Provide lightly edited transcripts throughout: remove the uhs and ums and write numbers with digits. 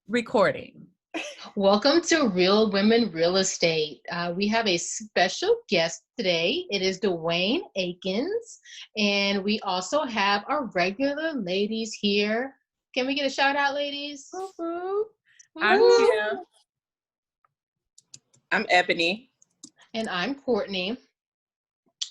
Recording. Welcome to Real Women Real Estate. We have a special guest today. It is Dwayne Aikens, and we also have our regular ladies here. Can we get a shout out, ladies? Woo-hoo. I'm Woo! Kim. I'm Ebony. And I'm Courtney.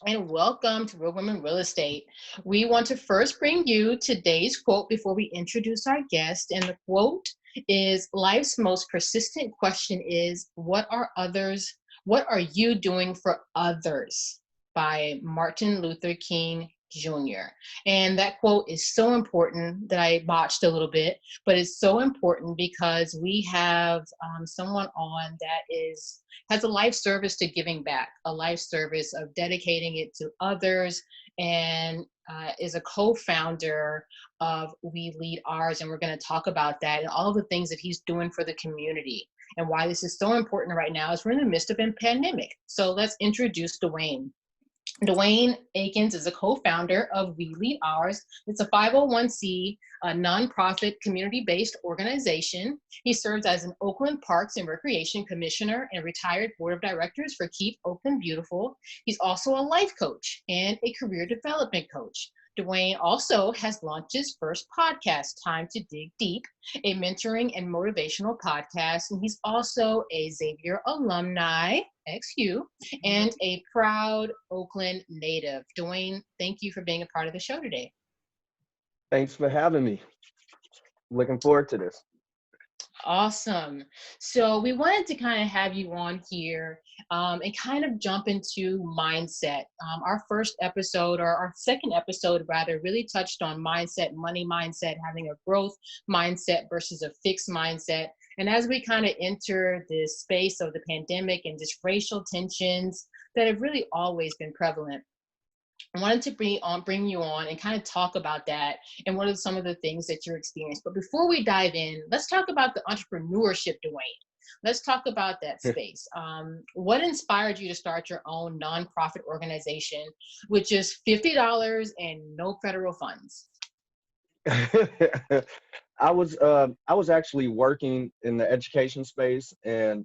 And welcome to Real Women Real Estate. We want to first bring you today's quote before we introduce our guest. And the quote is, life's most persistent question is, what are you doing for others? By Martin Luther King Jr. And that quote is so important that I botched a little bit, but it's so important because we have someone on that has a life service to giving back, a life service of dedicating it to others, and is a co-founder of We Lead Ours. And we're going to talk about that and all the things that he's doing for the community and why this is so important right now as we're in the midst of a pandemic. So let's introduce Dwayne. Dwayne Aikens is a co-founder of We Lead Ours. It's a 501c, a nonprofit community-based organization. He serves as an Oakland Parks and Recreation Commissioner and retired board of directors for Keep Oakland Beautiful. He's also a life coach and a career development coach. Dwayne also has launched his first podcast, Time to Dig Deep, a mentoring and motivational podcast. And he's also a Xavier alumni, XU, and a proud Oakland native. Dwayne, thank you for being a part of the show today. Thanks for having me. Looking forward to this. Awesome. So we wanted to kind of have you on here and kind of jump into mindset. Our first episode, or our second episode rather, really touched on mindset, money mindset, having a growth mindset versus a fixed mindset. And as we kind of enter this space of the pandemic and just racial tensions that have really always been prevalent, I wanted to bring you on and kind of talk about that and what are some of the things that you're experiencing. But before we dive in, let's talk about the entrepreneurship, Dwayne. Let's talk about that space. What inspired you to start your own nonprofit organization with just $50 and no federal funds? I was actually working in the education space, and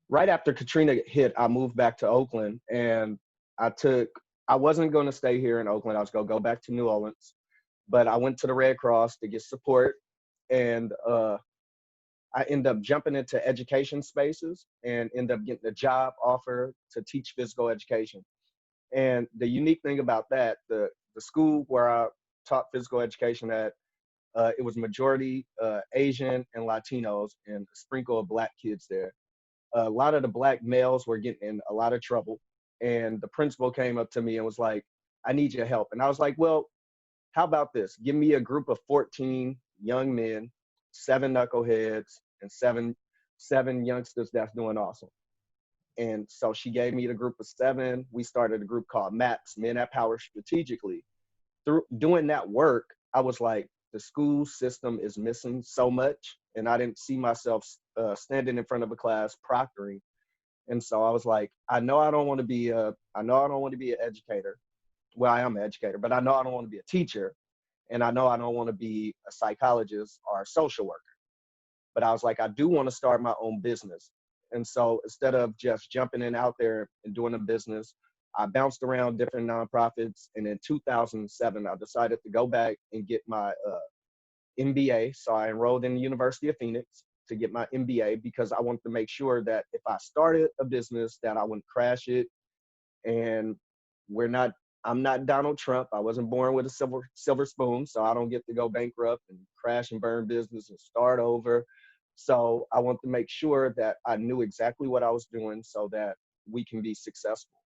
right after Katrina hit, I moved back to Oakland, and I wasn't going to stay here in Oakland. I was going to go back to New Orleans, but I went to the Red Cross to get support, and I ended up jumping into education spaces and ended up getting a job offer to teach physical education. And the unique thing about that, the school where I taught physical education at, it was majority Asian and Latinos and a sprinkle of Black kids there. A lot of the Black males were getting in a lot of trouble. And the principal came up to me and was like, I need your help. And I was like, well, how about this? Give me a group of 14 young men, 7 knuckleheads, and seven youngsters that's doing awesome. And so she gave me the group of 7. We started a group called MAPS, Men at Power Strategically. Through doing that work, I was like, the school system is missing so much. And I didn't see myself standing in front of a class proctoring. And so I was like, I know I don't want to be an educator. Well, I am an educator, but I know I don't want to be a teacher. And I know I don't want to be a psychologist or a social worker. But I was like, I do want to start my own business. And so instead of just jumping in out there and doing a business, I bounced around different nonprofits. And in 2007, I decided to go back and get my MBA. So I enrolled in the University of Phoenix to get my MBA because I wanted to make sure that if I started a business that I wouldn't crash it. And I'm not Donald Trump. I wasn't born with a silver spoon, so I don't get to go bankrupt and crash and burn business and start over. So I want to make sure that I knew exactly what I was doing so that we can be successful.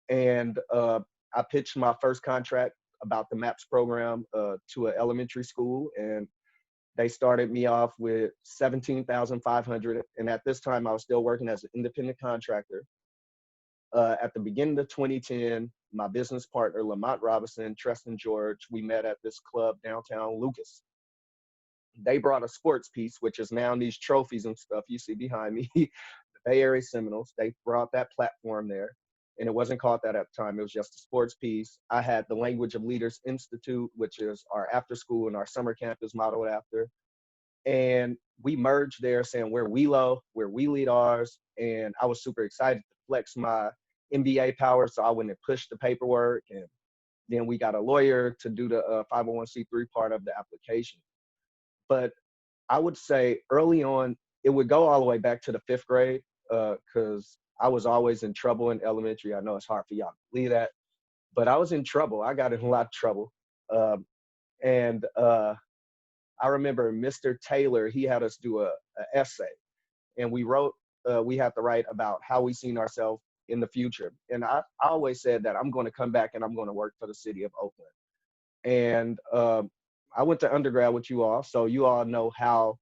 And I pitched my first contract about the MAPS program to an elementary school, and they started me off with $17,500. And at this time, I was still working as an independent contractor. At the beginning of 2010, my business partner, Lamont Robinson, Treston George, we met at this club downtown Lucas. They brought a sports piece, which is now these trophies and stuff you see behind me, the Bay Area Seminoles. They brought that platform there. And it wasn't called that at the time. It was just a sports piece. I had the Language of Leaders Institute, which is our after school and our summer camp is modeled after. And we merged there saying we're WELO, we lead ours. And I was super excited to flex my MBA power so I wouldn't push the paperwork. And then we got a lawyer to do the 501c3 part of the application. But I would say early on, it would go all the way back to the 5th grade because I was always in trouble in elementary. I know it's hard for y'all to believe that, but I was in trouble. I got in a lot of trouble. And I remember Mr. Taylor, he had us do a essay, and we had to write about how we seen ourselves in the future. And I always said that I'm going to come back and I'm going to work for the city of Oakland. And I went to undergrad with you all, so you all know how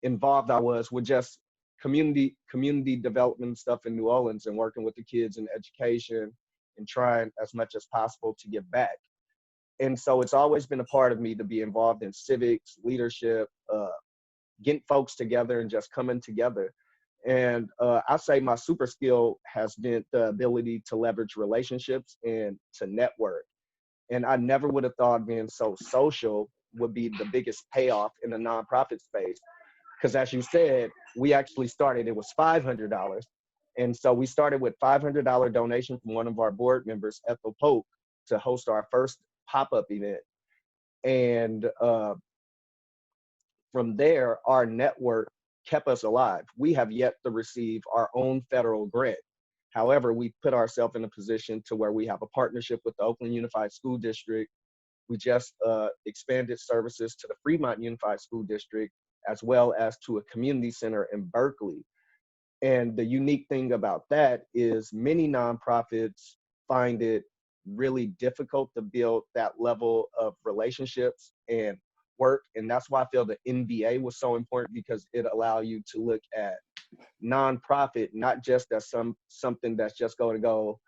involved I was with just community development stuff in New Orleans and working with the kids in education and trying as much as possible to give back. And so it's always been a part of me to be involved in civics, leadership, getting folks together and just coming together. And I say my super skill has been the ability to leverage relationships and to network. And I never would have thought being so social would be the biggest payoff in the nonprofit space. Because as you said, we actually started, it was $500. And so we started with $500 donation from one of our board members, Ethel Pope, to host our first pop-up event. And from there, our network kept us alive. We have yet to receive our own federal grant. However, we put ourselves in a position to where we have a partnership with the Oakland Unified School District. We just expanded services to the Fremont Unified School District, as well as to a community center in Berkeley. And the unique thing about that is many nonprofits find it really difficult to build that level of relationships and work. And that's why I feel the NBA was so important, because it allows you to look at nonprofit, not just as something that's just going to go,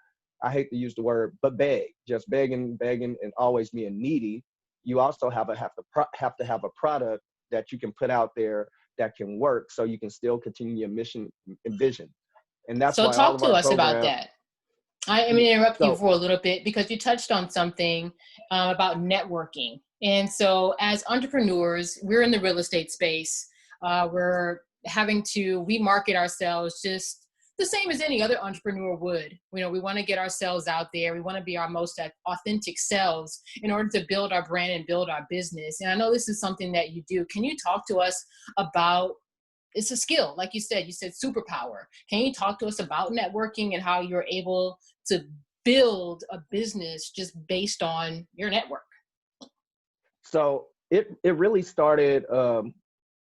I hate to use the word, but beg, just begging, and always being needy. You also have to have a product that you can put out there that can work, so you can still continue your mission and vision. And that's So why all talk of to our us about programs. that. I'm going to interrupt you So for a little bit because you touched on something about networking. And so as entrepreneurs, we're in the real estate space. We market ourselves just the same as any other entrepreneur would. You know, we want to get ourselves out there. We want to be our most authentic selves in order to build our brand and build our business. And I know this is something that you do. Can you talk to us about, it's a skill, like you said superpower. Can you talk to us about networking and how you're able to build a business just based on your network? So it really started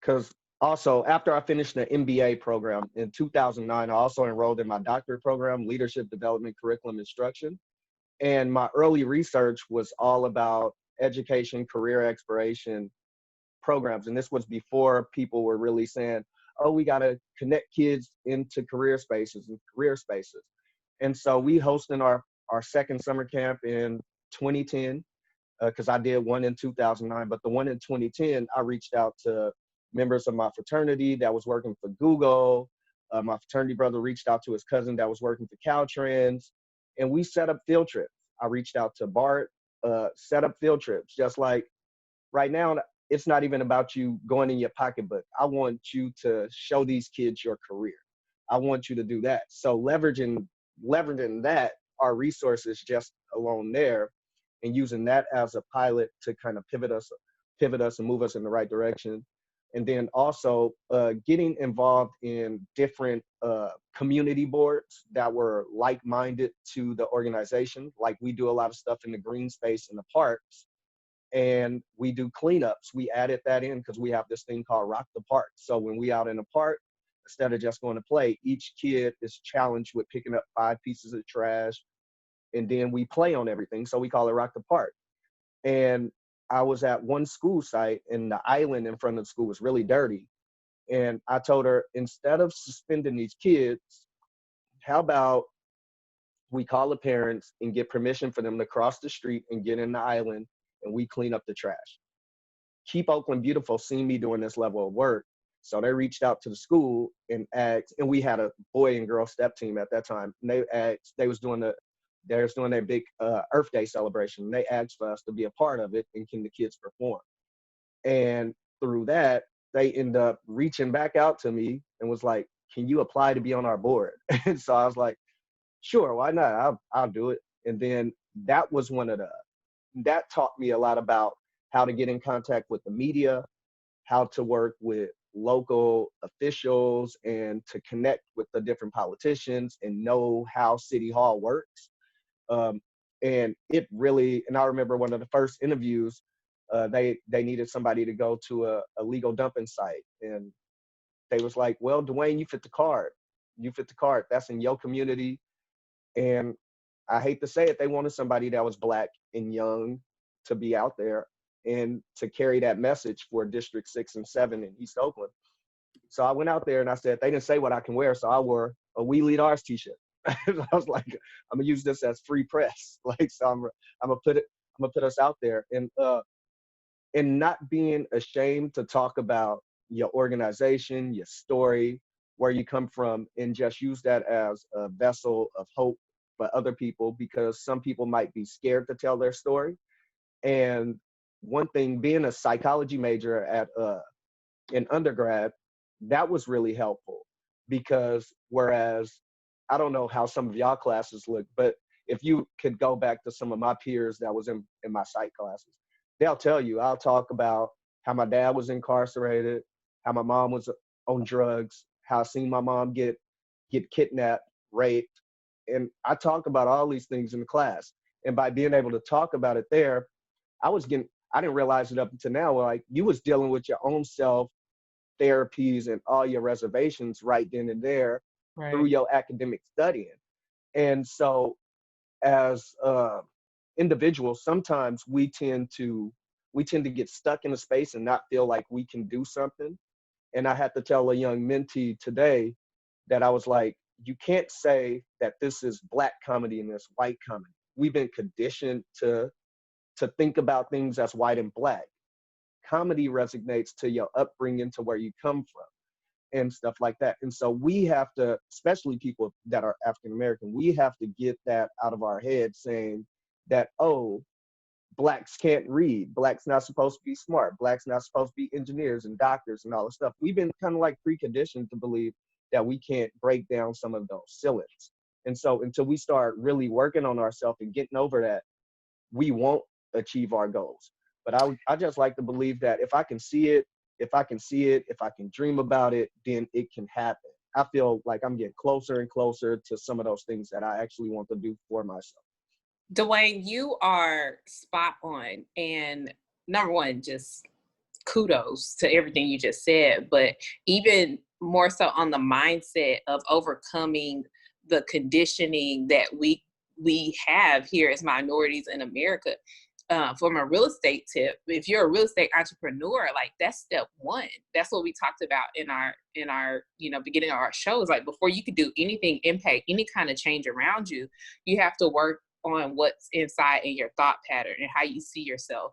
because also after I finished the MBA program in 2009, I also enrolled in my doctorate program, Leadership Development Curriculum Instruction. And my early research was all about education, career exploration programs. And this was before people were really saying, oh, we got to connect kids into career spaces. And so we hosted our second summer camp in 2010, because I did one in 2009, but the one in 2010, I reached out to members of my fraternity that was working for Google. My fraternity brother reached out to his cousin that was working for Caltrans, and we set up field trips. I reached out to Bart, set up field trips. Just like right now, it's not even about you going in your pocketbook. I want you to show these kids your career. I want you to do that. So leveraging that, our resources just alone there, and using that as a pilot to kind of pivot us and move us in the right direction. And then also getting involved in different community boards that were like-minded to the organization. Like we do a lot of stuff in the green space in the parks, and we do cleanups. We added that in because we have this thing called Rock the Park. So when we out in the park, instead of just going to play, each kid is challenged with picking up 5 pieces of trash, and then we play on everything. So we call it Rock the Park. And I was at one school site, and the island in front of the school was really dirty. And I told her, instead of suspending these kids, how about we call the parents and get permission for them to cross the street and get in the island, and we clean up the trash. Keep Oakland Beautiful seen me doing this level of work. So they reached out to the school and asked, and we had a boy and girl step team at that time. And they asked, they was doing their big Earth Day celebration. And they asked for us to be a part of it, and can the kids perform? And through that, they end up reaching back out to me and was like, can you apply to be on our board? And so I was like, sure, why not? I'll do it. And then that was that taught me a lot about how to get in contact with the media, how to work with local officials, and to connect with the different politicians and know how City Hall works. Um, and it really, and I remember one of the first interviews, they needed somebody to go to a legal dumping site. And they was like, well, Dwayne, you fit the card. You fit the card. That's in your community. And I hate to say it, they wanted somebody that was Black and young to be out there and to carry that message for District 6 and 7 in East Oakland. So I went out there and I said, they didn't say what I can wear. So I wore a We Lead Ours t-shirt. I was like, I'm gonna use this as free press. Like, so I'm gonna put us out there, and not being ashamed to talk about your organization, your story, where you come from, and just use that as a vessel of hope for other people, because some people might be scared to tell their story. And one thing, being a psychology major at in undergrad, that was really helpful, because whereas I don't know how some of y'all classes look, but if you could go back to some of my peers that was in my psych classes, they'll tell you, I'll talk about how my dad was incarcerated, how my mom was on drugs, how I seen my mom get kidnapped, raped. And I talk about all these things in the class. And by being able to talk about it there, I didn't realize it up until now, like you was dealing with your own self therapies and all your reservations right then and there through Right. your academic studying. And so as individuals, sometimes we tend to get stuck in a space and not feel like we can do something. And I had to tell a young mentee today that I was like, you can't say that this is Black comedy and this white comedy. We've been conditioned to think about things as white and Black. Comedy resonates to your upbringing, to where you come from, and stuff like that. And so we have to, especially people that are African American, we have to get that out of our head, saying that, oh, Blacks can't read, Blacks not supposed to be smart, Blacks not supposed to be engineers and doctors and all this stuff. We've been kind of like preconditioned to believe that we can't break down some of those ceilings. And so until we start really working on ourselves and getting over that, we won't achieve our goals. But I just like to believe that if I can see it, if I can dream about it, then it can happen. I feel like I'm getting closer and closer to some of those things that I actually want to do for myself. Dwayne, you are spot on. And number one, just kudos to everything you just said, but even more so on the mindset of overcoming the conditioning that we have here as minorities in America. From a real estate tip, if you're a real estate entrepreneur, like that's step one. That's what we talked about in our beginning of our shows. Like before you could do anything, impact any kind of change around you, you have to work on what's inside in your thought pattern and how you see yourself.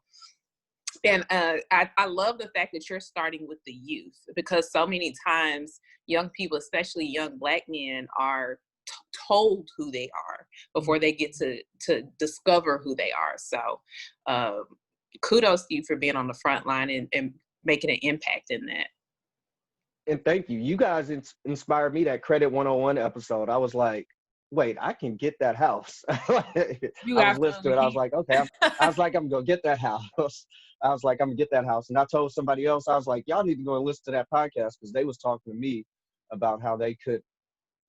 And I love the fact that you're starting with the youth, because so many times young people, especially young Black men, are told who they are before they get to discover who they are. So kudos to you for being on the front line and making an impact in that. And thank you. You guys inspired me. That Credit 101 episode, I was like, wait, I can get that house. I You was listening to it. I was absolutely like, okay. I was like, I'm going to get that house. I was like, I'm going to get that house. And I told somebody else, I was like, y'all need to go and listen to that podcast, because they was talking to me about how they could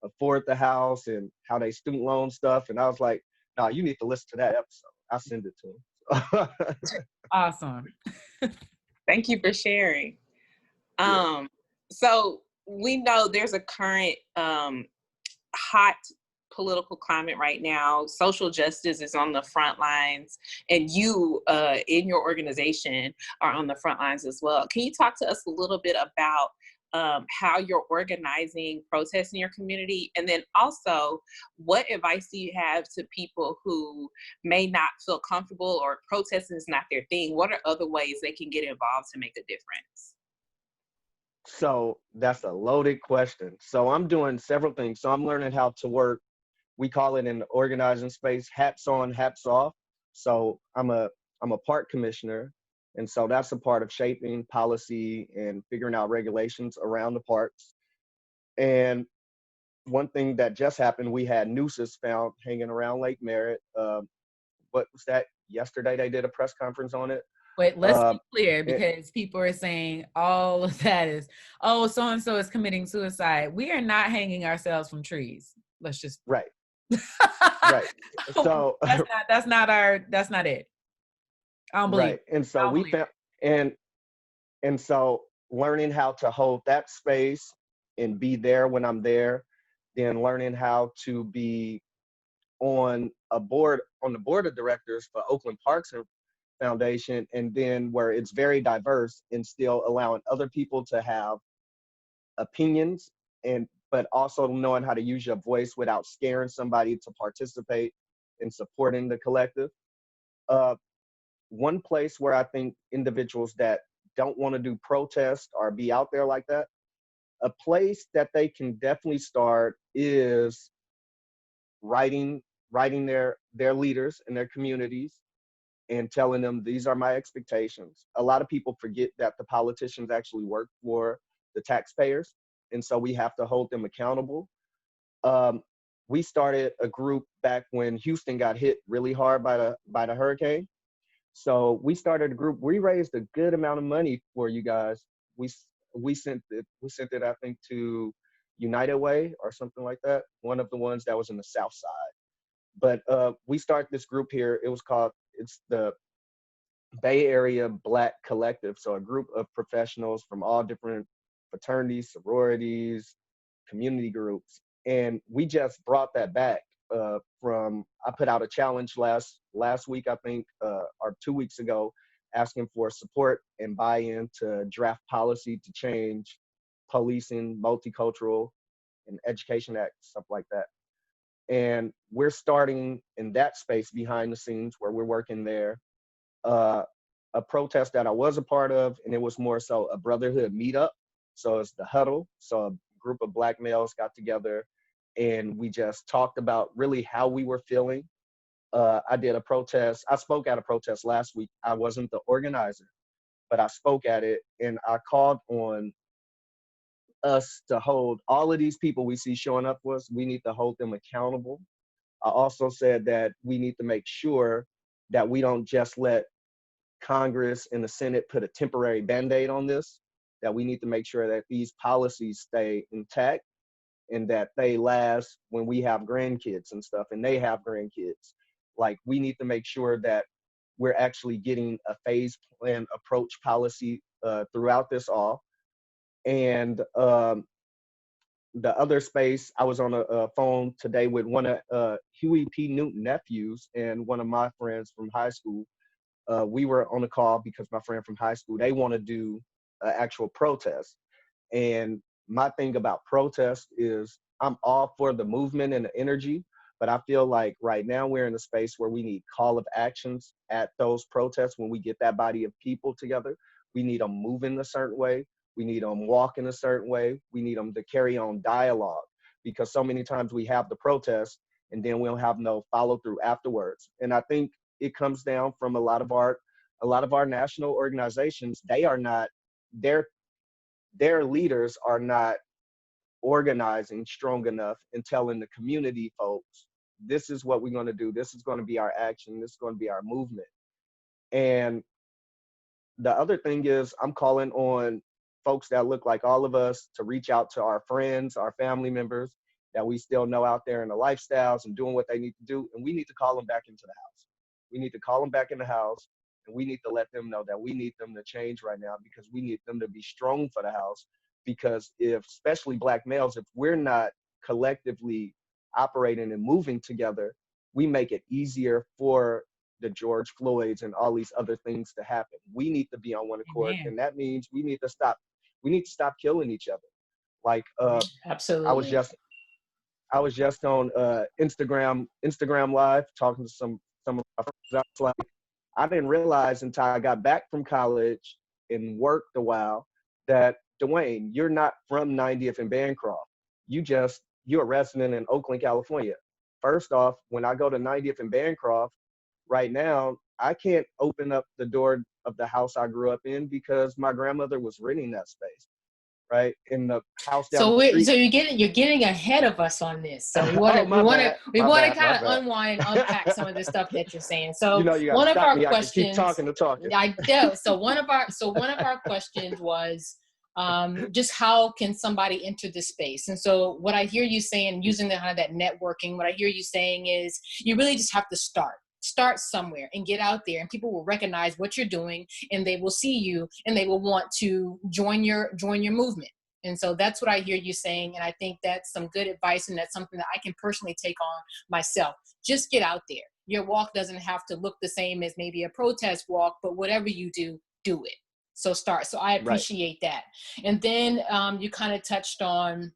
afford the house and how they student loan stuff. And I was like, no, you need to listen to that episode. I'll send it to them. awesome. Thank you for sharing. Yeah. So we know there's a current hot political climate right now. Social justice is on the front lines, and you in your organization are on the front lines as well. Can you talk to us a little bit about how you're organizing protests in your community? And then also, what advice do you have to people who may not feel comfortable, or protesting is not their thing? What are other ways they can get involved to make a difference? So that's a loaded question. So I'm doing several things. So I'm learning how to work. We call it in the organizing space, hats on, hats off. So I'm a park commissioner, And so that's a part of shaping policy and figuring out regulations around the parks. And one thing that just happened, we had nooses found hanging around Lake Merritt. What was that? Yesterday they did a press conference on it. Wait, let's be clear, it, because people are saying all of that is, oh, so-and-so is committing suicide. We are not hanging ourselves from trees. Let's just. Right. Right. So that's not it. I don't believe. Right. And so we found, and so learning how to hold that space and be there when I'm there, then learning how to be on the board of directors for Oakland Parks and Foundation, and then where it's very diverse and still allowing other people to have opinions, and but also knowing how to use your voice without scaring somebody to participate in supporting the collective. One place where I think individuals that don't want to do protest or be out there like that, a place that they can definitely start is writing their leaders in their communities and telling them, these are my expectations. A lot of people forget that the politicians actually work for the taxpayers, and so we have to hold them accountable. We started a group back when Houston got hit really hard by the hurricane. So we started a group. We raised a good amount of money for you guys. We sent it I think to United Way or something like that. One of the ones that was in the South Side. But we started this group here. It's the Bay Area Black Collective. So a group of professionals from all different fraternities, sororities, community groups. And we just brought that back I put out a challenge last week, I think, or 2 weeks ago, asking for support and buy-in to draft policy to change policing, multicultural, and education act, stuff like that. And we're starting in that space behind the scenes where we're working there. A protest that I was a part of, and it was more so a brotherhood meetup. So it's the huddle. So a group of Black males got together and we just talked about really how we were feeling. I did a protest. I spoke at a protest last week. I wasn't the organizer, but I spoke at it, and I called on us to hold all of these people we see showing up for us. We need to hold them accountable. I also said that we need to make sure that we don't just let Congress and the Senate put a temporary Band-Aid on this, that we need to make sure that these policies stay intact and that they last when we have grandkids and stuff, and they have grandkids. Like, we need to make sure that we're actually getting a phase plan approach policy throughout this all. And the other space, I was on a phone today with one of Huey P. Newton nephews and one of my friends from high school. We were on a call because my friend from high school, they want to do an actual protest. And my thing about protest is I'm all for the movement and the energy, but I feel like right now we're in a space where we need call of actions at those protests. When we get that body of people together, we need them moving a certain way. We need them walking a certain way. We need them to carry on dialogue, because so many times we have the protest and then we don't have no follow through afterwards. And I think it comes down from a lot of our national organizations. They are not, their leaders are not organizing strong enough and telling the community folks, this is what we're going to do. This is going to be our action. This is going to be our movement. And the other thing is, I'm calling on folks that look like all of us to reach out to our friends, our family members that we still know out there in the lifestyles and doing what they need to do. And we need to call them back into the house. We need to call them back in the house, and we need to let them know that we need them to change right now, because we need them to be strong for the house. Because especially Black males, if we're not collectively operating and moving together, we make it easier for the George Floyds and all these other things to happen. We need to be on one accord. Amen. And that means we need to stop killing each other. Like, absolutely. I was just on Instagram Live talking to some of my friends. I was like, I didn't realize until I got back from college and worked a while that, Dwayne, you're not from 90th and Bancroft. You're a resident in Oakland, California. First off, when I go to 90th and Bancroft right now, I can't open up the door of the house I grew up in because my grandmother was renting that space, right? In the house down So the street. you're getting ahead of us on this. So we want Oh, to we my want to bad, we my want to bad, my kind of bad. unwind and unpack some of the stuff that you're saying. You So know, you got to one of stop our me. I can keep questions, talking and talking. I know. So one of our questions was just how can somebody enter this space? And so what I hear you saying, using the kind of that networking, what I hear you saying is you really just have to start somewhere and get out there, and people will recognize what you're doing, and they will see you, and they will want to join your movement. And so that's what I hear you saying. And I think that's some good advice, and that's something that I can personally take on myself. Just get out there. Your walk doesn't have to look the same as maybe a protest walk, but whatever you do, do it. So start. So I Right. appreciate that. And then you kind of touched on,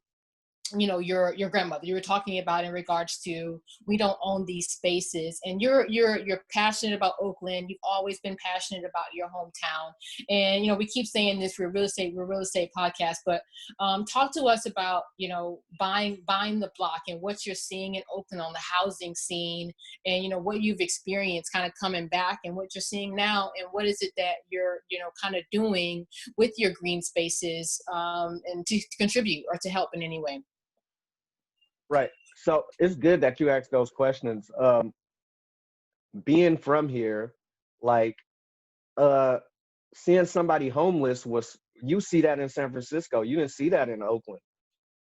you know, your grandmother. You were talking about in regards to we don't own these spaces, and you're passionate about Oakland. You've always been passionate about your hometown, and you know we keep saying this, we're real estate podcast, but talk to us about, you know, buying the block and what you're seeing in Oakland on the housing scene, and you know what you've experienced kind of coming back, and what you're seeing now, and what is it that you're, you know, kind of doing with your green spaces, and to contribute or to help in any way. Right. So it's good that you asked those questions. Being from here, like, seeing somebody homeless you see that in San Francisco. You didn't see that in Oakland.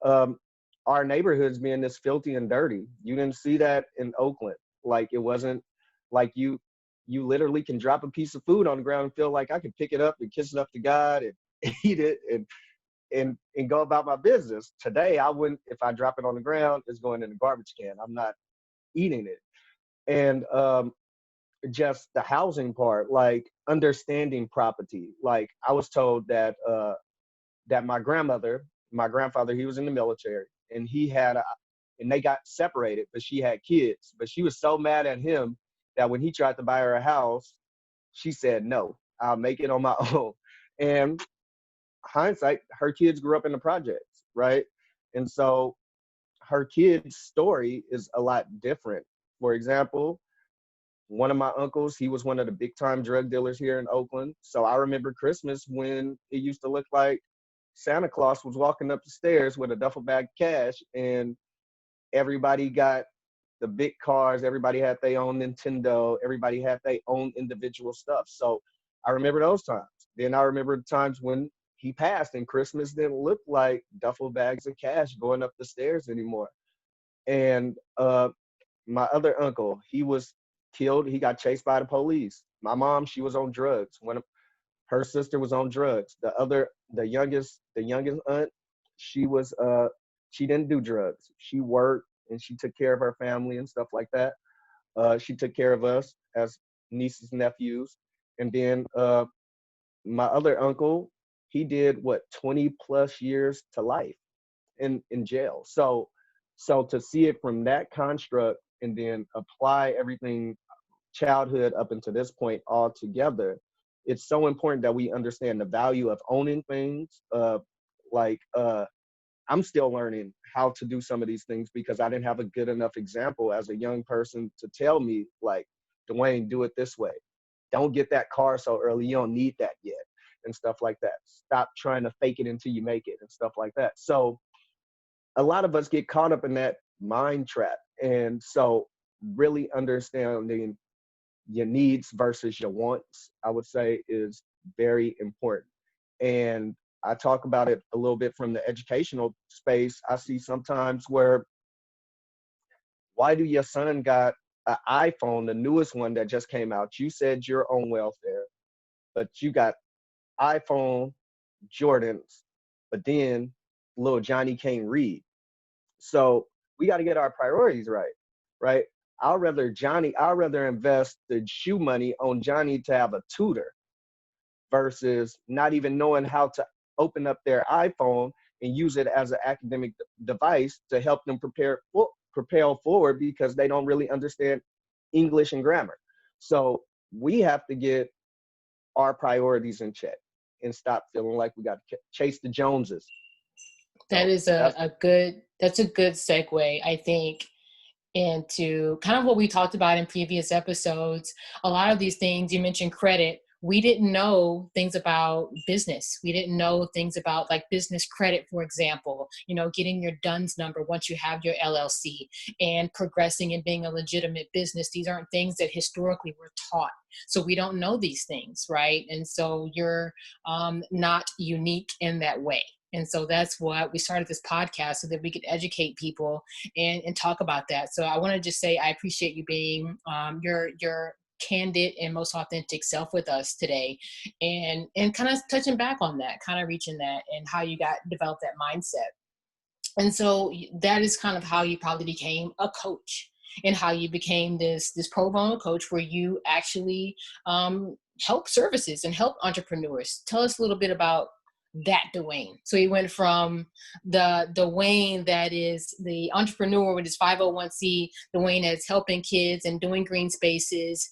Our neighborhoods being this filthy and dirty. You didn't see that in Oakland. Like, it wasn't like you literally can drop a piece of food on the ground and feel like I could pick it up and kiss it up to God and eat it and go about my business. Today, I wouldn't. If I drop it on the ground, it's going in the garbage can. I'm not eating it. And just the housing part, like understanding property. Like, I was told that that my grandfather, he was in the military, and and they got separated, but she had kids. But she was so mad at him that when he tried to buy her a house, she said, "No, I'll make it on my own." And hindsight, her kids grew up in the projects, right? And so her kid's story is a lot different. For example, one of my uncles, he was one of the big time drug dealers here in Oakland. So I remember Christmas when it used to look like Santa Claus was walking up the stairs with a duffel bag of cash, and everybody got the big cars, everybody had their own Nintendo, everybody had their own individual stuff. So I remember those times. Then I remember the times when he passed and Christmas didn't look like duffel bags of cash going up the stairs anymore. And my other uncle, he was killed. He got chased by the police. My mom, she was on drugs. Her sister was on drugs. The youngest aunt, she didn't do drugs. She worked and she took care of her family and stuff like that. She took care of us as nieces and nephews. And then my other uncle, he did 20 plus years to life in jail. So to see it from that construct and then apply everything childhood up until this point all together, it's so important that we understand the value of owning things. I'm still learning how to do some of these things because I didn't have a good enough example as a young person to tell me, like, Dwayne, do it this way. Don't get that car so early. You don't need that yet, and stuff like that. Stop trying to fake it until you make it and stuff like that. So a lot of us get caught up in that mind trap. And so really understanding your needs versus your wants, I would say, is very important. And I talk about it a little bit from the educational space. I see sometimes where, why do your son got an iPhone, the newest one that just came out? You said you're on welfare, but you got iPhone, Jordans, but then little Johnny can't read. So we got to get our priorities right, right? I'd rather invest the shoe money on Johnny to have a tutor versus not even knowing how to open up their iPhone and use it as an academic device to help them propel forward because they don't really understand English and grammar. So we have to get our priorities in check and stop feeling like we got to chase the Joneses. That is a good segue, I think. into kind of what we talked about in previous episodes. A lot of these things, you mentioned credit. We didn't know things about business. We didn't know things about like business credit, for example, you know, getting your DUNS number once you have your LLC and progressing and being a legitimate business. These aren't things that historically were taught. So we don't know these things, right? And so you're not unique in that way. And so that's what we started this podcast, so that we could educate people and talk about that. So I want to just say I appreciate you being your candid and most authentic self with us today, and kind of touching back on that, kind of reaching that, and how you developed that mindset. And so that is kind of how you probably became a coach, and how you became this pro bono coach where you actually help services and help entrepreneurs. Tell us a little bit about that Dwayne. So he went from the Dwayne that is the entrepreneur with his 501c, Dwayne that's helping kids and doing green spaces,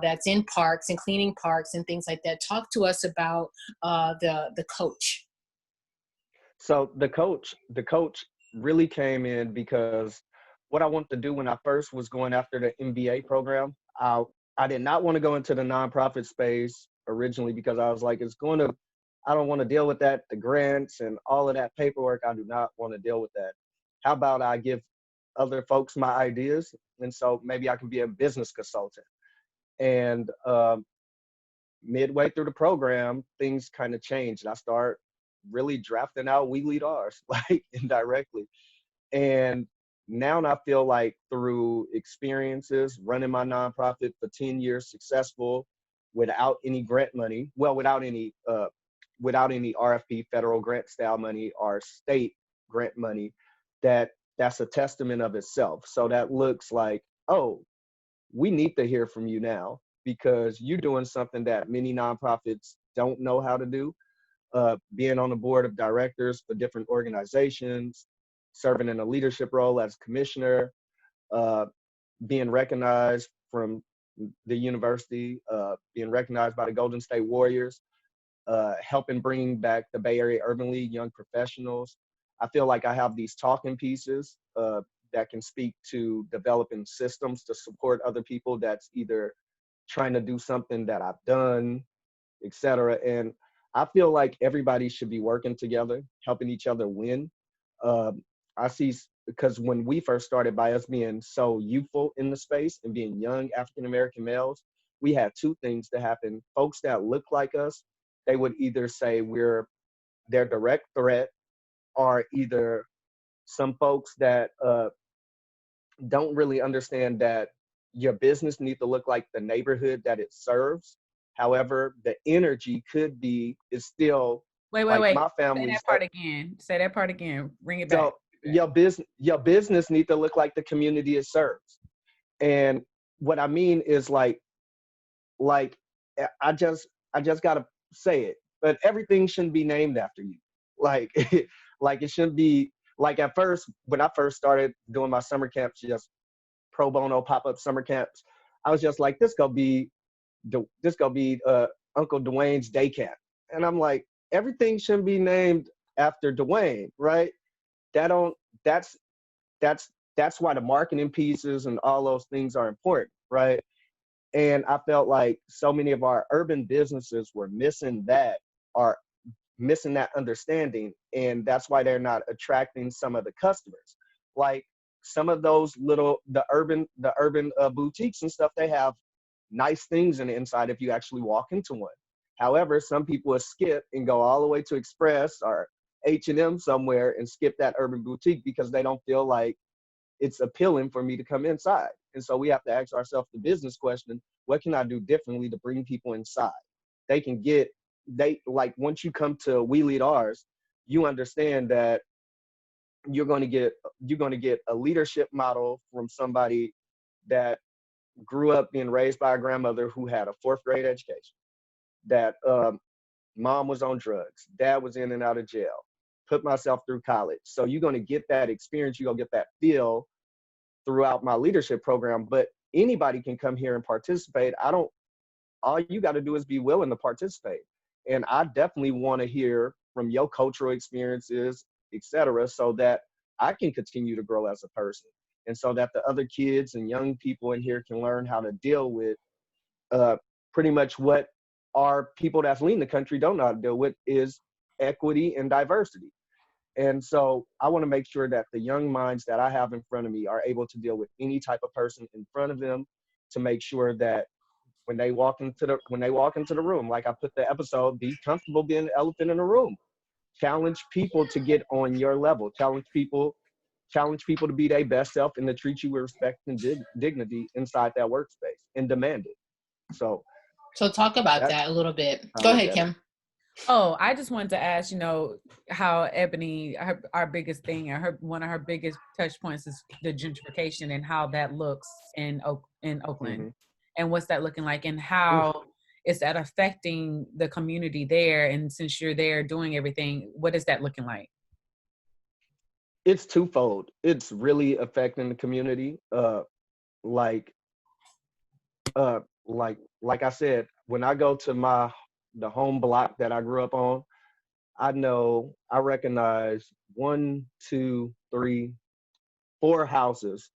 that's in parks and cleaning parks and things like that. Talk to us about the coach. So the coach really came in because what I wanted to do when I first was going after the MBA program, I did not want to go into the nonprofit space originally, because I was like, I don't want to deal with that, the grants and all of that paperwork. I do not want to deal with that. How about I give other folks my ideas? And so maybe I can be a business consultant. And midway through the program, things kind of changed. And I start really drafting out We Lead Ours, like indirectly. And now I feel like through experiences, running my nonprofit for 10 years successful, without any grant money, well, without any RFP, federal grant style money, or state grant money, that's a testament of itself. So that looks like, oh, we need to hear from you now, because you're doing something that many nonprofits don't know how to do. Being on the board of directors for different organizations, serving in a leadership role as commissioner, being recognized from the university, being recognized by the Golden State Warriors, helping bring back the Bay Area Urban League young professionals. I feel like I have these talking pieces that can speak to developing systems to support other people that's either trying to do something that I've done, et cetera. And I feel like everybody should be working together, helping each other win. I see, because when we first started, by us being so youthful in the space and being young African-American males, we had two things to happen. Folks that look like us, they would either say we're their direct threat, or either some folks that don't really understand that your business needs to look like the neighborhood that it serves. However, the energy is still Wait. my family. Say that part again. Bring it back. So your business needs to look like the community it serves. And what I mean is like I just gotta say it, but everything shouldn't be named after you. Like like it shouldn't be like, at first, when I first started doing my summer camps, just pro bono pop-up summer camps, I was just like, this gonna be Uncle Dwayne's day camp. And I'm like, everything shouldn't be named after Dwayne, right? That's why the marketing pieces and all those things are important, right? And I felt like so many of our urban businesses were missing that understanding, and that's why they're not attracting some of the customers. Like some of those the urban boutiques and stuff, they have nice things in the inside if you actually walk into one. However, some people will skip and go all the way to Express or H&M somewhere and skip that urban boutique because they don't feel like it's appealing for me to come inside. And so we have to ask ourselves the business question: what can I do differently to bring people inside? Once you come to We Lead Ours, you understand that you're going to get a leadership model from somebody that grew up being raised by a grandmother who had a 4th grade education, that mom was on drugs, dad was in and out of jail, put myself through college. So you're going to get that experience, you're going to get that feel throughout my leadership program. But anybody can come here and participate. All you got to do is be willing to participate. And I definitely want to hear from your cultural experiences, et cetera, so that I can continue to grow as a person. and so that the other kids and young people in here can learn how to deal with pretty much what our people that's leading the country don't know how to deal with is equity and diversity. And so I want to make sure that the young minds that I have in front of me are able to deal with any type of person in front of them, to make sure that when they walk into the room, like I put the episode, be comfortable being the elephant in the room. Challenge people to get on your level. Challenge people to be their best self and to treat you with respect and dignity inside that workspace and demand it. So talk about that a little bit. Go ahead, Kim. Oh, I just wanted to ask, how Ebony, our biggest thing, and one of her biggest touch points is the gentrification and how that looks in Oakland, Mm-hmm. and what's that looking like, and how is that affecting the community there? And since you're there doing everything, what is that looking like? It's twofold. It's really affecting the community. Like I said, when I go to the home block that I grew up on, I recognize 1, 2, 3, 4 houses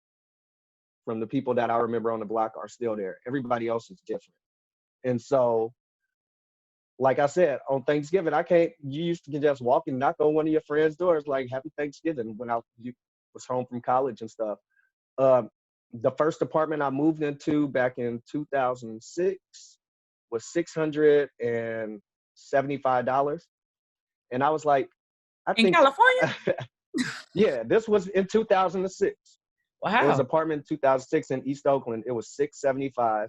from the people that I remember on the block are still there. Everybody else is different. And so, like I said, on Thanksgiving, you used to just walk and knock on one of your friends' doors, like, Happy Thanksgiving, when you was home from college and stuff. The first apartment I moved into back in 2006 was $675. And I was like, in California? Yeah, this was in 2006. Wow. It was an apartment in 2006 in East Oakland. It was $675.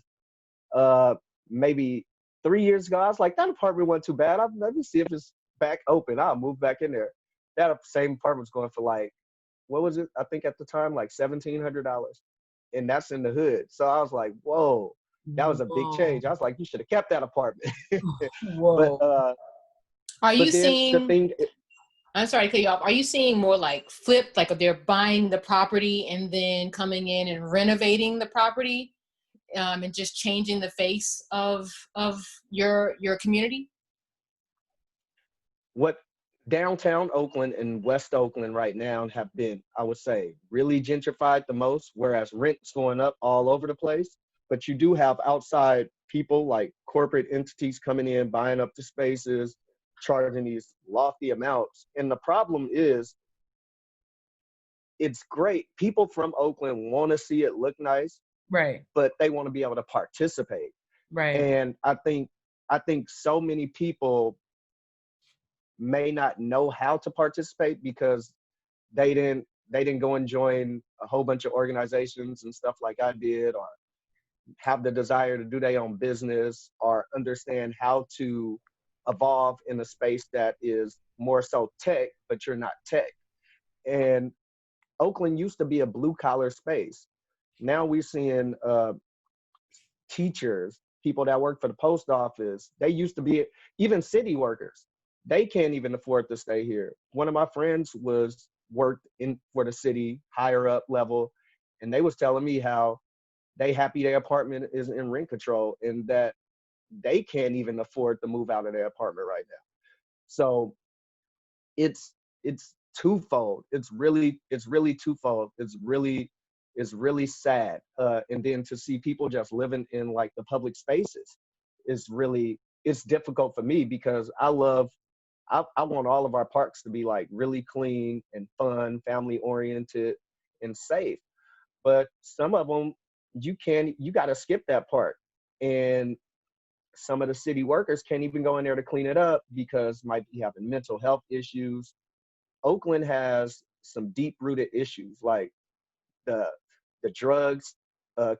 Maybe 3 years ago, I was like, that apartment wasn't too bad. Let me see if it's back open. I'll move back in there. That same apartment was going for like, what was it? I think at the time, like $1,700. And that's in the hood. So I was like, whoa, that was a big change. I was like, you should have kept that apartment. Whoa. But are you seeing? I'm sorry to cut you off. Are you seeing more like flipped, like they're buying the property and then coming in and renovating the property, and just changing the face of your community? What downtown Oakland and West Oakland right now have been, I would say, really gentrified the most, whereas rent's going up all over the place. But you do have outside people like corporate entities coming in, buying up the spaces, charging these lofty amounts. And the problem is, it's great. People from Oakland want to see it look nice, right? But they want to be able to participate, right? And I think so many people may not know how to participate because they didn't go and join a whole bunch of organizations and stuff like I did, or have the desire to do their own business, or understand how to evolve in a space that is more so tech, but you're not tech. And Oakland used to be a blue collar space. Now we're seeing teachers, people that work for the post office. They used to be even city workers. They can't even afford to stay here. One of my friends worked for the city, higher up level, and they was telling me how they happy their apartment is in rent control and that they can't even afford to move out of their apartment right now. So it's twofold. It's really twofold. It's really sad. And then to see people just living in like the public spaces it's difficult for me, because I want all of our parks to be like really clean and fun, family oriented and safe. But some of them, you got to skip that part. And some of the city workers can't even go in there to clean it up because might be having mental health issues. Oakland has some deep rooted issues like the drugs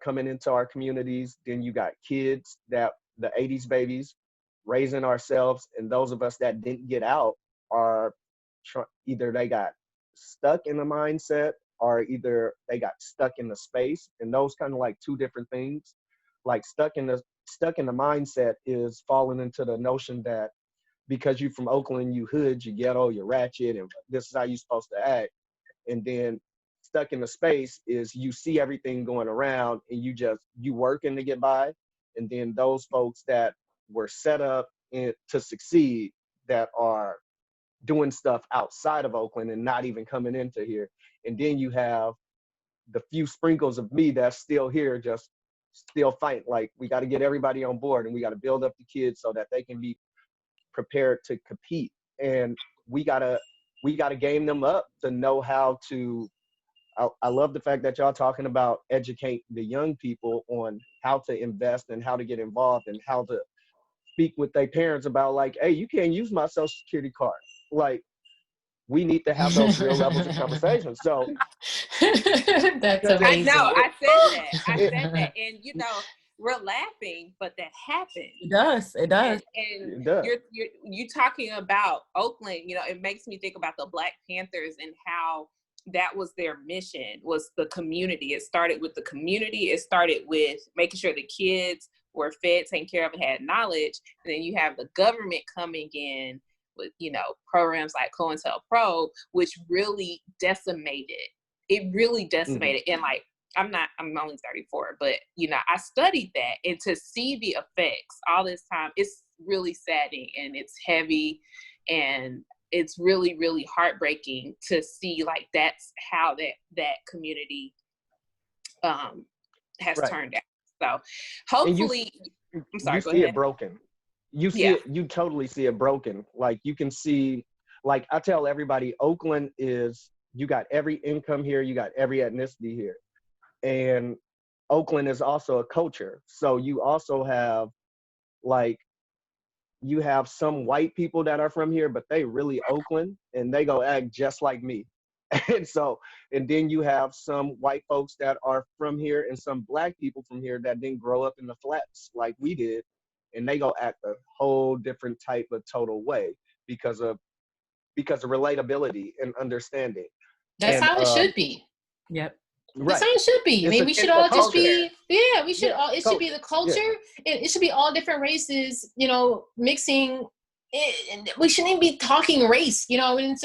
coming into our communities. Then you got kids, that the 80s babies raising ourselves, and those of us that didn't get out are either they got stuck in the mindset, or either they got stuck in the space. And those kind of like two different things. Like stuck in the mindset is falling into the notion that because you from Oakland, you hood, you ghetto, you ratchet, and this is how you're supposed to act. And then stuck in the space is you see everything going around and you working to get by. And then those folks that were set up to succeed, that are doing stuff outside of Oakland and not even coming into here. And then you have the few sprinkles of me that's still here, just still fighting. Like, we got to get everybody on board, and we got to build up the kids so that they can be prepared to compete. And we gotta game them up to know how to. I love the fact that y'all talking about educate the young people on how to invest and how to get involved and how to speak with their parents about, like, hey, you can't use my social security card. Like, we need to have those real levels of conversation. So That's I know, amazing. I said that. I said that. And, you know, we're laughing, but that happened. It does. It does. And It does. you're talking about Oakland, you know, it makes me think about the Black Panthers and how that was their mission, was the community. It started with the community. It started with making sure the kids were fed, taken care of, and had knowledge. And then you have the government coming in with, you know, programs like COINTELPRO, which really decimated. It really decimated. And like, I'm only 34, but, you know, I studied that, and to see the effects all this time, it's really saddening, and it's heavy, and it's really, really heartbreaking to see, like, that's how that community has turned out. So hopefully, I'm sorry, you go see ahead. it broken. You see it, you totally see it broken. Like, you can see, like, I tell everybody, Oakland is, you got every income here, you got every ethnicity here. And Oakland is also a culture. So you also have, like, you have some white people that are from here, but they really Oakland, and they go act just like me. And then you have some white folks that are from here, and some Black people from here that didn't grow up in the flats like we did, and they go act a whole different type of total way because of relatability and understanding. That's how it should be. Yep. That's how it should be. I mean, we should all just be, we should all, it should be the culture. It should be all different races, you know, mixing. We shouldn't even be talking race, you know, we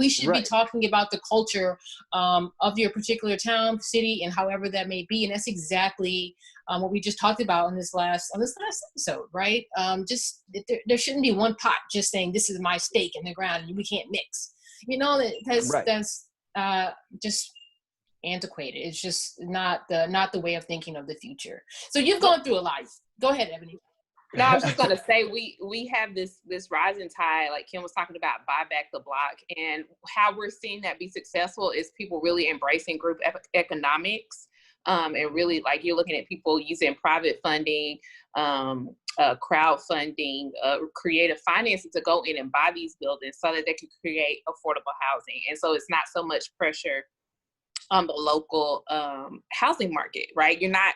should be talking about the culture of your particular town, city, and however that may be. And that's exactly what we just talked about on this last episode, right? There shouldn't be one pot just saying, this is my stake in the ground and we can't mix. You know, that's just antiquated. It's just not the way of thinking of the future. So you've gone through a lot. Go ahead, Ebony. No, I was just going to say, we have this rising tide, like Kim was talking about, buy back the block, and how we're seeing that be successful is people really embracing group economics, and really, like, you're looking at people using private funding, crowdfunding, creative financing to go in and buy these buildings so that they can create affordable housing. And so it's not so much pressure on the local housing market, right? You're not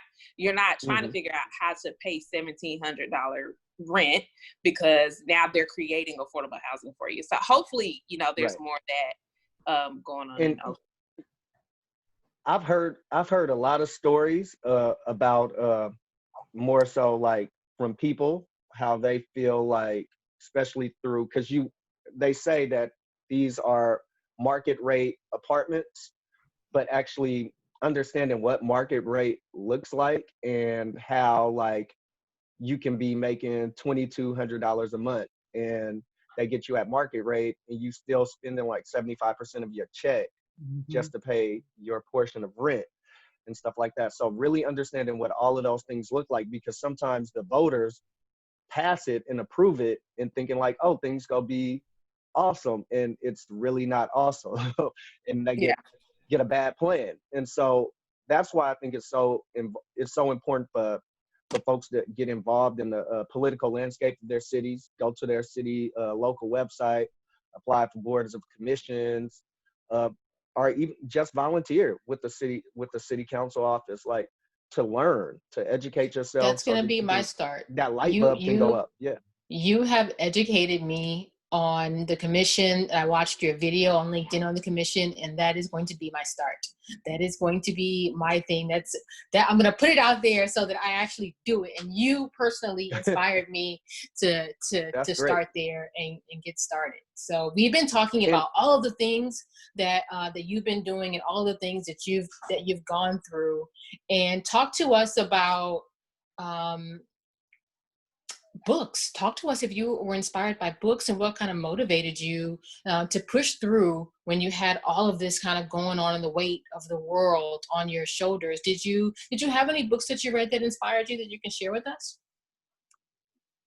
trying to figure out how to pay $1,700 rent, because now they're creating affordable housing for you. So hopefully, you know, there's more of that going on. And I've heard a lot of stories about more so, like, from people, how they feel like, especially through, because they say that these are market rate apartments, but actually understanding what market rate looks like and how, like, you can be making $2,200 a month and they get you at market rate, and you still spending like 75% of your check just to pay your portion of rent and stuff like that. So really understanding what all of those things look like, because sometimes the voters pass it and approve it and thinking like, oh, things gonna be awesome, and it's really not awesome. And they get a bad plan. And so that's why I think it's so important for folks to get involved in the political landscape of their cities, go to their city local website, apply for boards of commissions, or even just volunteer with the city council office, like, to learn, to educate yourself. That's going to be my start. That light bulb can go up. Yeah. You have educated me on the commission. I watched your video on LinkedIn on the commission, and that is going to be my start. That is going to be my thing. That I'm going to put it out there so that I actually do it. And you personally inspired me to start there and get started. So we've been talking about all of the things that you've been doing and all the things that you've gone through, and talk to us about books. Talk to us if you were inspired by books and what kind of motivated you to push through when you had all of this kind of going on and the weight of the world on your shoulders. Did you have any books that you read that inspired you that you can share with us?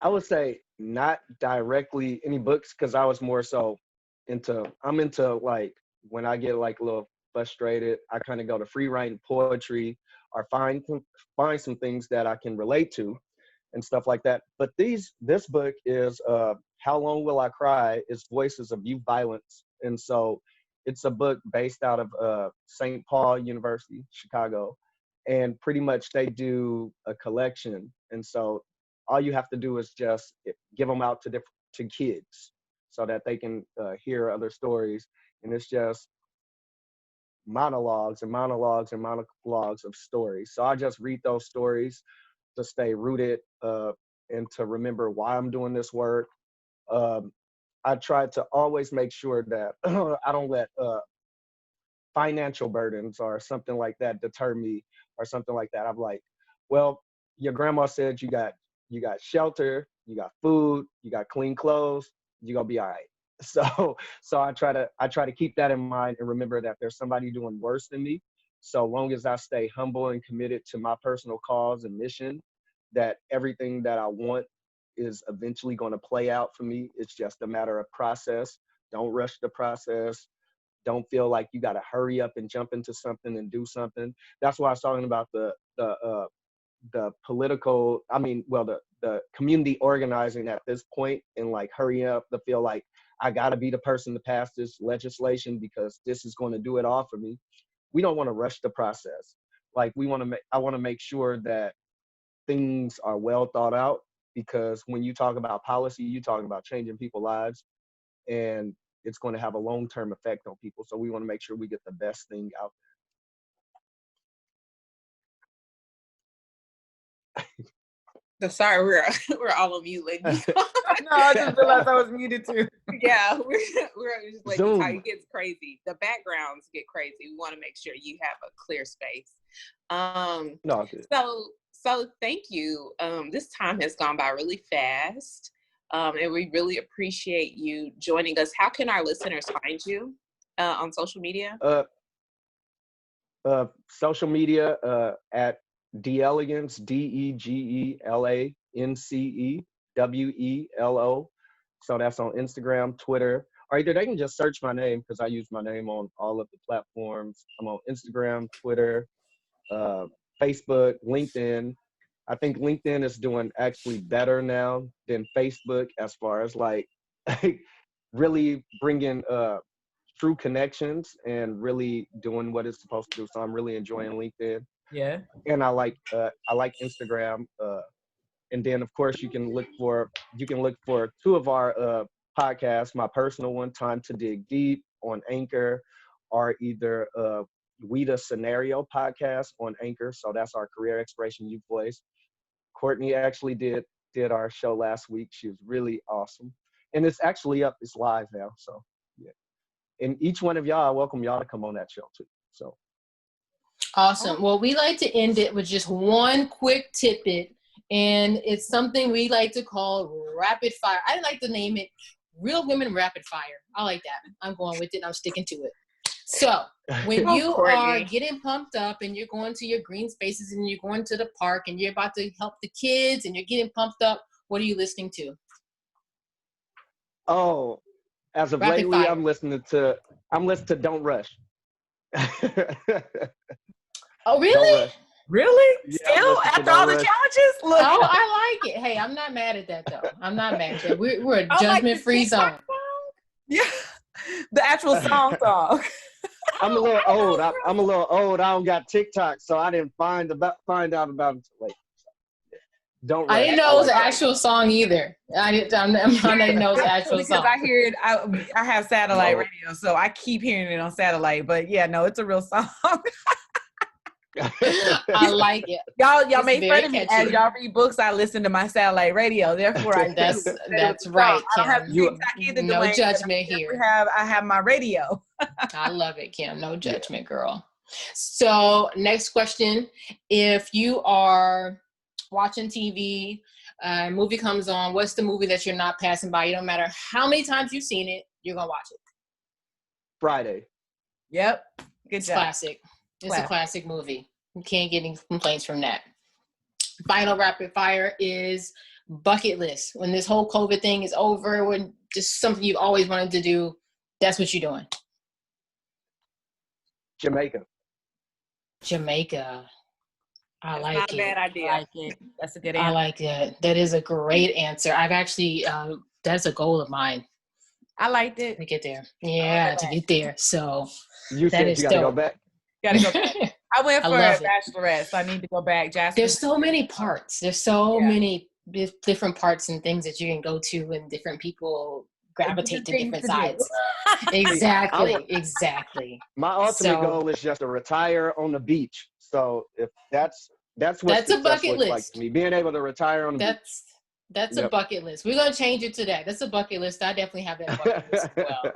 I would say not directly any books, because I was more so I'm into like, when I get like a little frustrated, I kind of go to free writing poetry, or find some things that I can relate to and stuff like that. But this book is How Long Will I Cry? It's Voices of Youth Violence. And so it's a book based out of St. Paul University, Chicago. And pretty much they do a collection. And so all you have to do is just give them out to kids so that they can hear other stories. And it's just monologues and monologues and monologues of stories. So I just read those stories to stay rooted and to remember why I'm doing this work. I try to always make sure that I don't let financial burdens or something like that deter me or something like that. I'm like, well, your grandma said you got shelter, you got food, you got clean clothes, you're gonna be all right. So I try to keep that in mind and remember that there's somebody doing worse than me. So long as I stay humble and committed to my personal cause and mission, that everything that I want is eventually going to play out for me. It's just a matter of process. Don't rush the process. Don't feel like you got to hurry up and jump into something and do something. That's why I was talking about the political, the community organizing at this point, and like hurry up to feel like I got to be the person to pass this legislation because this is going to do it all for me. We don't want to rush the process. Like I want to make sure that things are well thought out, because when you talk about policy, you're talking about changing people's lives, and it's going to have a long-term effect on people. So we want to make sure we get the best thing out So sorry, we're all on mute, ladies. No, I just realized I was muted too. Yeah, we're just letting you talk. Zoom. It gets crazy. The backgrounds get crazy. We want to make sure you have a clear space. No, good. So thank you. This time has gone by really fast. And we really appreciate you joining us. How can our listeners find you on social media? Social media at Delegance, DEGELANCEWELO. So that's on Instagram, Twitter, or either they can just search my name, because I use my name on all of the platforms. I'm on Instagram, Twitter, Facebook, LinkedIn. I think LinkedIn is doing actually better now than Facebook as far as like really bringing true connections and really doing what it's supposed to do. So I'm really enjoying LinkedIn. Yeah. And I like Instagram. And then of course you can look for two of our podcasts, my personal one, Time to Dig Deep, on Anchor, or either We the Scenario podcast on Anchor. So that's our career exploration youth voice. Courtney actually did our show last week. She was really awesome. And it's actually up, it's live now. So yeah. And each one of y'all, I welcome y'all to come on that show too. So Awesome. Well, we like to end it with just one quick tidbit, and it's something we like to call rapid fire. I like to name it Real Women Rapid Fire. I like that. I'm going with it. I'm sticking to it. So when you are getting pumped up and you're going to your green spaces and you're going to the park and you're about to help the kids and you're getting pumped up, what are you listening to? Oh, as of Rapid lately, fire. I'm listening to Don't Rush. Oh, really? Don't Rush. Really? Yeah, Still after all the challenges? Look. Oh, I like it. Hey, I'm not mad at that though. I'm not mad at that. We're a judgment-free zone. Yeah. The actual song. I'm a little old. I'm a little old. I don't got TikTok, so I didn't find out about it until late. Don't Rush. I didn't know it was an actual song either. I didn't know it was an actual because song. I hear it. I have satellite radio, so I keep hearing it on satellite. But yeah, no, it's a real song. I like it. Y'all make fun of me as y'all read books. I listen to my satellite radio. Therefore, that's right, Kim. I don't have TikTok either. No Dwayne, judgment here. I have my radio. I love it, Kim. No judgment, girl. So next question: if you are watching TV movie comes on, what's the movie that you're not passing by? It don't matter how many times you've seen it, you're gonna watch it. Friday. Yep. Good It's job. classic. It's a classic movie. You can't get any complaints from that. Final rapid fire is bucket list. When this whole COVID thing is over, when just something you've always wanted to do, that's what you're doing. Jamaica. I That's like not a bad it. idea. I like it. That's a good I answer. like it. That is a great answer. I've actually, that's a goal of mine I liked it. to get there. Yeah, to get there. So You that said is you got to go dope. back. Gotta go back. I went I for a love it. bachelorette, so I need to go back. Jasper. There's so many parts. There's so Yeah. many different parts and things that you can go to, and different people gravitate to different sides. Exactly. My ultimate goal is just to retire on the beach. So if that's what That's a success bucket looks like list. to me, being able to retire on the beach. That's a bucket list. We're gonna change it to that. That's a bucket list. I definitely have that bucket list as well.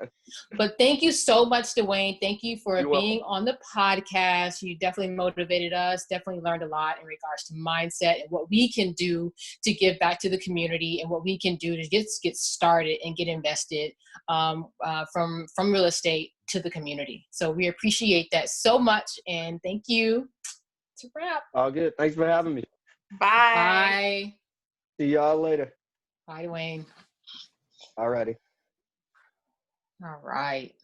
But thank you so much, Dwayne. Thank you for being on the podcast. You definitely motivated us. Definitely learned a lot in regards to mindset and what we can do to give back to the community, and what we can do to get started and get invested from real estate to the community. So we appreciate that so much, and thank you. It's a wrap. All good. Thanks for having me. Bye. See y'all later. Bye, Dwayne. Alrighty. All right.